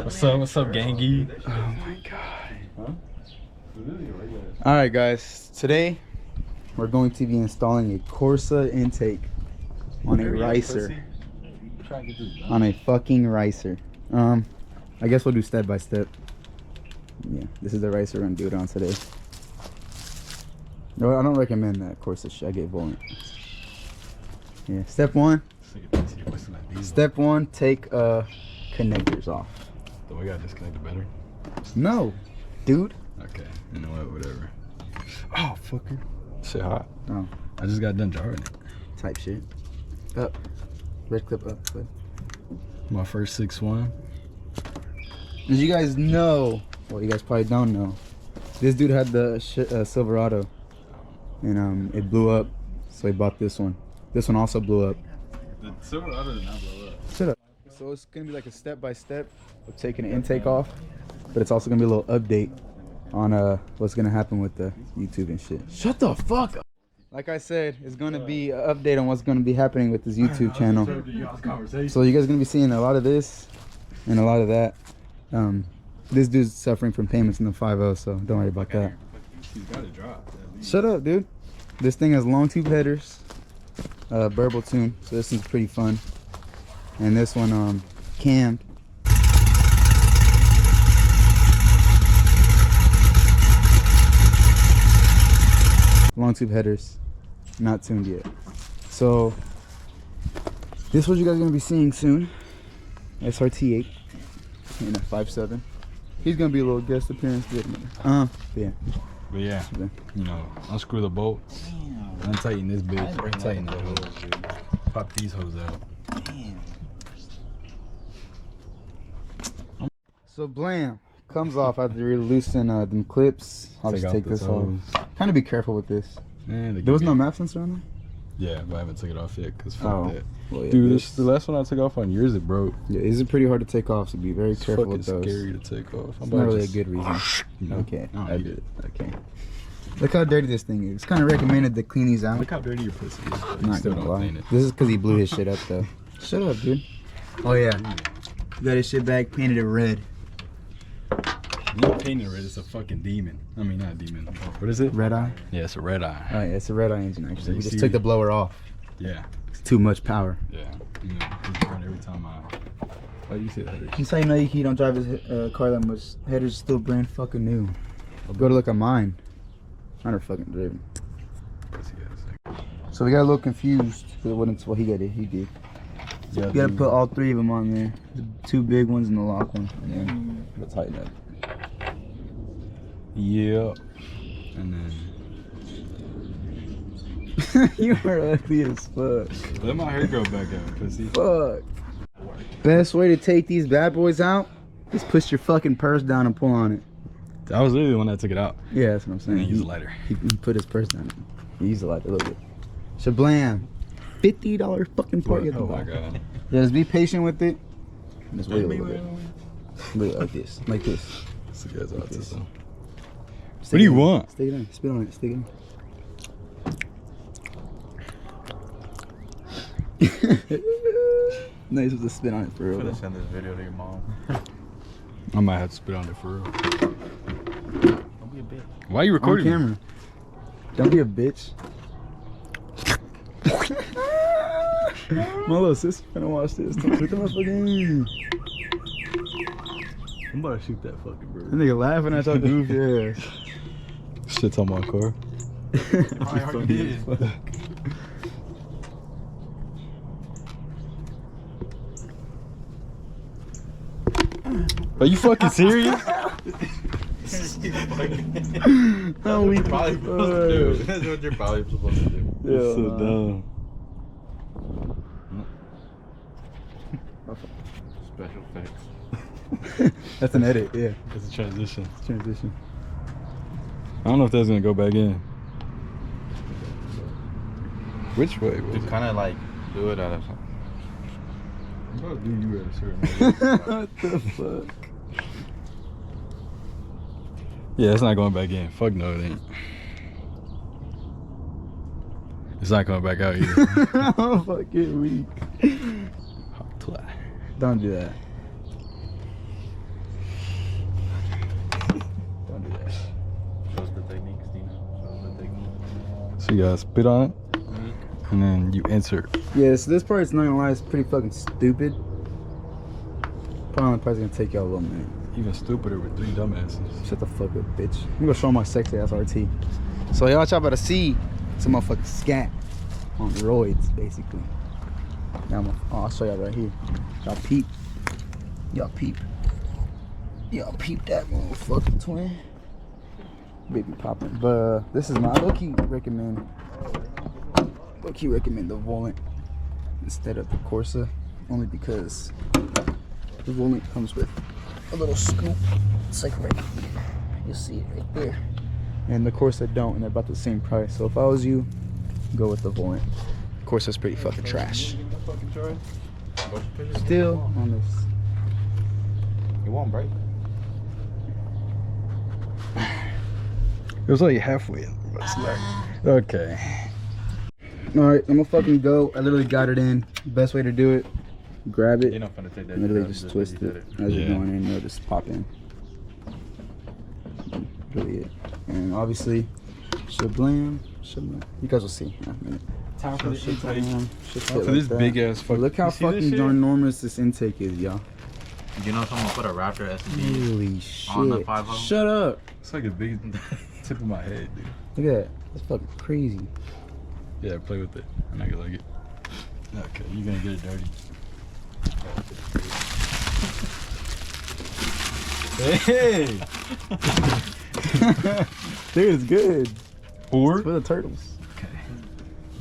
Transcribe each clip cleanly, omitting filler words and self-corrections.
What's up, gangy? Oh my god. Huh? Alright guys, today we're going to be installing a Corsa intake on a ricer. On a fucking ricer. I guess we'll do step by step. Yeah, this is the ricer we're gonna do it on today. No, I don't recommend that Corsa shit. I get violent. Yeah, step one, take connectors off. So we gotta disconnect the battery? No, dude. Okay, you know what, whatever. Oh, fucker. Shit hot. Oh. I just got done jarring it. Type shit. Up. Red clip up. Good. My first 6-1. As you guys know, well, you guys probably don't know, this dude had the Silverado, and it blew up, so he bought this one. This one also blew up. The Silverado did not blow up. Shut up. So it's gonna be like a step-by-step of taking the intake off, but it's also gonna be a little update on what's gonna happen with the YouTube and shit. Shut the fuck up. Like I said, it's gonna be an update on what's gonna be happening with this YouTube channel. So you guys are gonna be seeing a lot of this and a lot of that. This dude's suffering from payments in the 5.0, so don't worry about that. Shut up, dude. This thing has long tube headers, burble tune, so this one's pretty fun. And this one cammed. Long tube headers, not tuned yet. So this is what you guys are gonna be seeing soon. SRT8 in a 5.7. He's gonna be a little guest appearance. Yeah. But yeah, you know, unscrew the bolts, untighten this bitch, tighten that hose, pop these hoes out. Damn. So blam, comes off after you loosen them clips. I'll just take this off. Kind of be careful with this. There was no map sensor on there? Yeah, but I haven't took it off yet because fuck that. Well, yeah, dude, the last one I took off on yours, it broke. Yeah, it's pretty hard to take off, so be very careful with those. It's scary to take off. It's not really a good reason. Okay, I did it. Okay. Look how dirty this thing is. It's kind of recommended to clean these out. Look how dirty your pussy is. I'm not gonna lie. This is because he blew his shit up, though. Shut up, dude. Oh, yeah. You got his shit back, painted it red. Not painted red, it's a fucking demon. I mean, not a demon. What is it? Red eye? Yeah, it's a red eye. Oh, yeah, it's a red eye engine, actually. We just took the blower off. Yeah. It's too much power. Yeah. You know, it's burn every time oh, you see the headers. That's how you know he don't drive his car that much. Headers still brand fucking new. Go to look at mine. I never fucking driven. So we got a little confused with what he did. You gotta put all three of them on there. The two big ones and the lock one. And then we'll tighten up. Yeah. And then you are ugly as fuck. Let my hair grow back out, pussy. Fuck. Best way to take these bad boys out is push your fucking purse down and pull on it. That was literally the one that took it out. Yeah, that's what I'm saying. And he used a lighter. He put his purse down. He used a lighter a little bit. Shablam. $50 fucking part. Oh my god. Yeah, just be patient with it. Just wait a little bit. Wait, like this. Like this. Like this. What do you want? Stick it in. Spit on it. Stick it in. Nice with the spit on it for real. I'm gonna send this video to your mom. I might have to spit on it for real. Don't be a bitch. Why are you recording? On camera. Don't be a bitch. My little sister gonna watch this. Look at my fucking. I'm about to shoot that fucking bird. That nigga laughing at your goofy ass. Shit's on my car. I already did. Are you fucking serious? No, we probably supposed to do. That's what you're probably supposed to do. Yeah, so dumb. Special effects. That's an edit, yeah. It's a transition. It's a transition. I don't know if that's gonna go back in. Which way? You kind of like do it out of something. I'm about to do you at a certain What the fuck? Yeah, it's not going back in. Fuck no, it ain't. It's not coming back out either. I'm fucking weak. Don't do that. You gotta spit on it, and then you insert. Yeah, so this part's not gonna lie, it's pretty fucking stupid. Probably gonna take y'all a little minute. Even stupider with 3 dumbasses. Shut the fuck up, bitch. I'm gonna show my sexy ass RT. So y'all about to see some motherfucking scat on roids, basically. Now I'll show y'all right here. Y'all peep. Y'all peep. Y'all peep that motherfucking twin. Baby popping. But this is my low-key recommend the Volant instead of the Corsa, only because the Volant comes with a little scoop. It's like right here. You'll see it right there. And the Corsa don't, and they're about the same price. So if I was you, go with the Volant. Corsa's pretty fucking trash. Still on this. It won't break. It was only halfway. Okay. Alright, I'm gonna fucking go. I literally got it in. Best way to do it, grab it, You're not gonna take that. literally just twist it as you're going in. It'll just pop in. Really it. And obviously, shablam. You guys will see in a minute. Time for this Shablam, For this big ass fucking. Look how fucking ginormous this intake is, y'all. You know someone put a Raptor SD Holy shit. on the 5.0? Shut up. It's like the biggest tip of my head, dude. Look at that. That's fucking crazy. Yeah, play with it. I'm not gonna like it. Okay, you're gonna get it dirty. Hey! Dude, it's good. Or? For the turtles. Okay.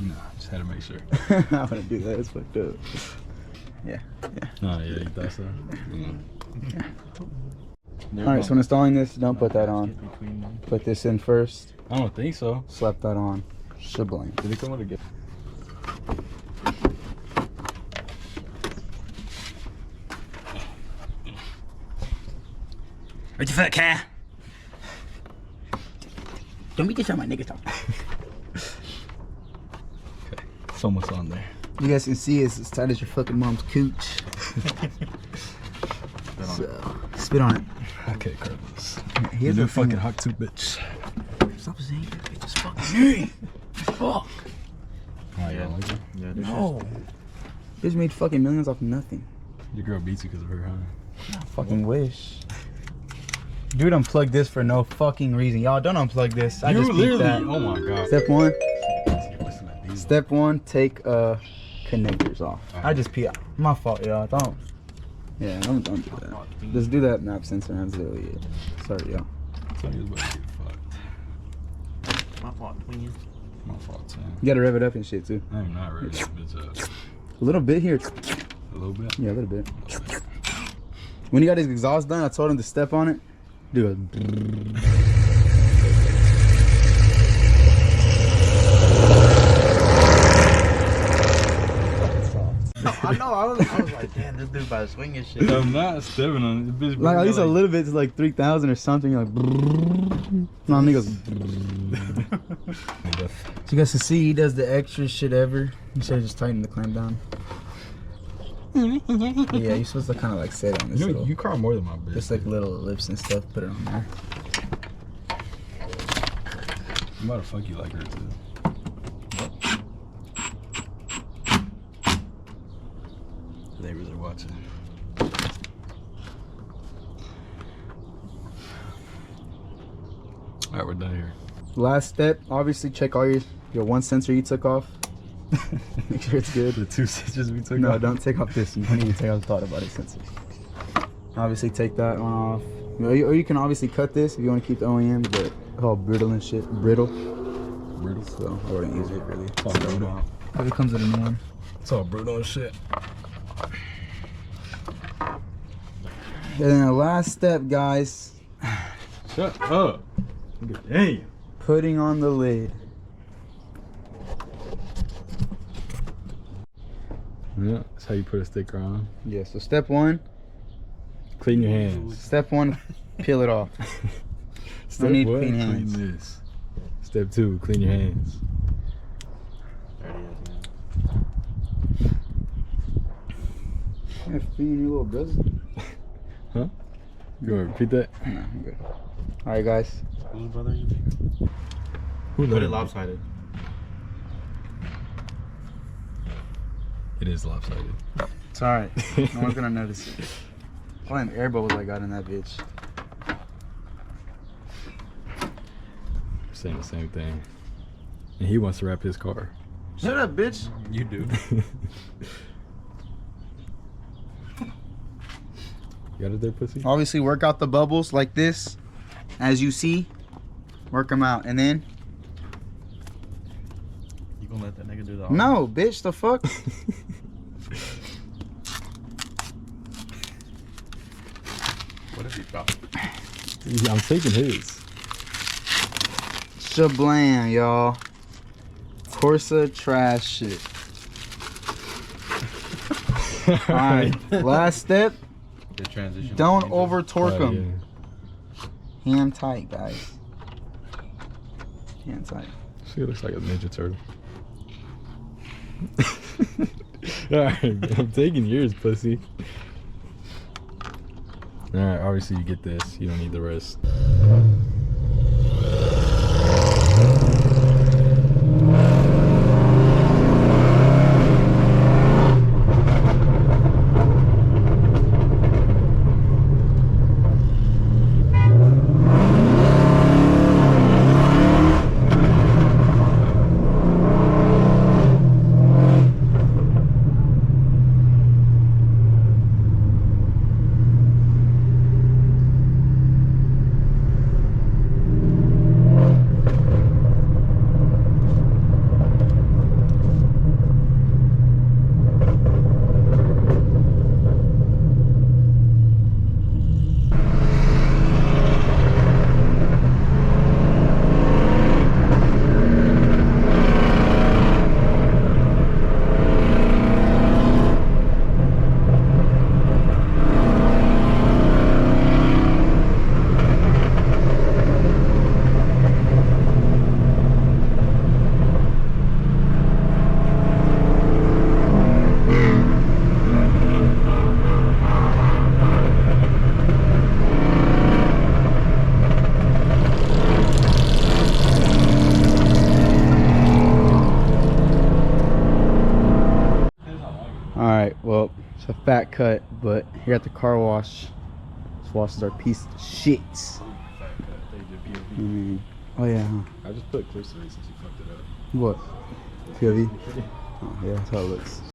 No, just had to make sure. I wouldn't do that. It's fucked up. Yeah. No, yeah, you thought so? Alright, so when installing this, don't put that on. Put this in first. I don't think so. Slap that on. Shablam. Did it come with a gift? Where's your fat cat? Don't be just on my nigga talk. Okay, it's almost on there. You guys can see it's as tight as your fucking mom's cooch. So, spit on it. Okay, Carlos. Here's You the fucking thing. hot too, bitch. Stop saying that bitch is fucking me. Fuck. Oh, you don't like it? Yeah, No. Bitch made fucking millions off nothing. Your girl beats you because of her, huh? I fucking wish. Dude unplugged this for no fucking reason. Y'all don't unplug this. I just beat that. Oh my god. Step one. Step one, take connectors off. I just pee out. My fault, y'all. Don't. Yeah, don't do that. Just do that map sensor and that's literally it. Sorry, y'all. So you was about to get fucked. My fault, twin. My fault, too. You gotta rev it up and shit too. I'm not ready to bitch up. A little bit here. A little bit? Yeah, a little bit. When you got his exhaust done, I told him to step on it. Do it. I know, I was like, damn, this dude about to swing his shit. I'm not stepping on it. Bitch, Like at least a little bit to like 3,000 or something. You're like, no, and he goes. So you guys can see he does the extra shit ever instead of just tightening the clamp down. Yeah, you're supposed to kind of like set on this. You cry more than my bitch. Just like little lips and stuff. Put it on there. I'm about to fuck you like her too. They really watching. Alright, we're done here. Last step, obviously check all your one sensor you took off. Make sure it's good. The 2 stitches we took No, off. don't take off this. You don't even take off the thought about it sensor. Obviously take that one off. Or you can obviously cut this if you want to keep the OEM, but it's all brittle and shit. Brittle. So I wouldn't use it really. It's all brutal. Probably comes with a new one. It's all brutal and shit. And then the last step, guys, Shut up. Hey. putting on the lid. Yeah, that's how you put a sticker on. Yeah, so step one, Clean your hands. step one, peel it off. Step need one, clean hands. Clean this. Step 2, clean your hands. Yeah, feeding your little brother. Huh? You want to repeat that? No, I'm good. Alright, guys. Whose brother you think? Who Put let it him? lopsided. It is lopsided. It's alright. No one's gonna notice it. All them air bubbles I got in that bitch. Saying the same thing. And he wants to wrap his car. Shut up, bitch. You do. You got it there, pussy? Obviously, work out the bubbles like this, as you see. Work them out, and then. You gonna let that nigga do the No, bitch. The fuck. What if he dropped? Yeah, I'm taking his. Shablam, y'all. Corsa trash shit. Alright, last step. The transition. Don't over torque Oh, them. Hand tight, guys. Hand tight. She looks like a Ninja Turtle. Alright, I'm taking yours, pussy. Alright, obviously you get this. You don't need the rest. Alright, well, it's a fat cut, but here at the car wash, this washes our piece of shit. Oh yeah, huh? I just put close to it since you fucked it up. What? POV? Oh yeah, that's how it looks.